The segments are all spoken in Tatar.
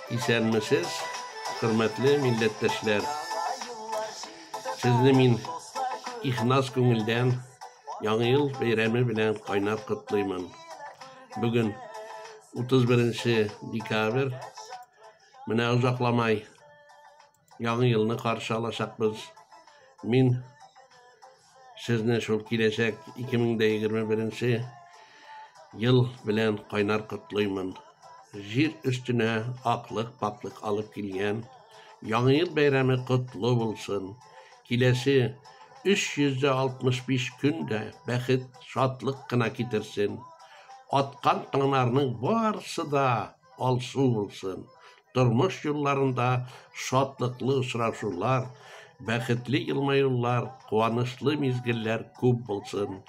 İsenmisiz, hürmetli milletteşler. Sizni min ihnas көңелдән Яңа ел бәйрәме белән кайнар котлыймын. Бүген 31 декабрь. Менә узакламай Яңа елны каршы алачакбыз. Мин сезне шул киләчәк 2021 ел белән кайнар котлыймын. Җир өстенә аклык, паклык алып килгән Яңа ел бәйрәме котлы булсын. Киләсе 365 көндә бәхет, шатлык кына китерсен. Аткан таңнарның барысы да алсу булсын. Тормыш юлларында шатлыклы очрашулар, бәхетле елмаюлар, куанычлы мизгелләр күп булсын.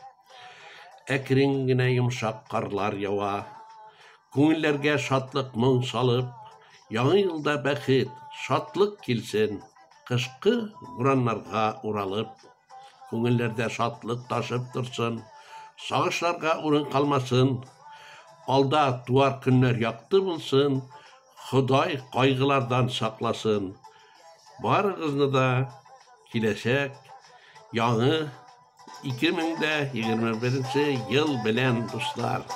Әкрен генә йомшак карлар ява. Күңелләргә шатлык моң салып, яңа елда бәхет, шатлык килсен. Кышкы бураннарга уралып, күңелләрдә шатлык ташып торсын. Сагышларга урын калмасын. Алда туар көннәр якты булсын. Ходай кайгылардан сакласын. Барыгызны да киләчәк яңа 2021 ел белән дуслар.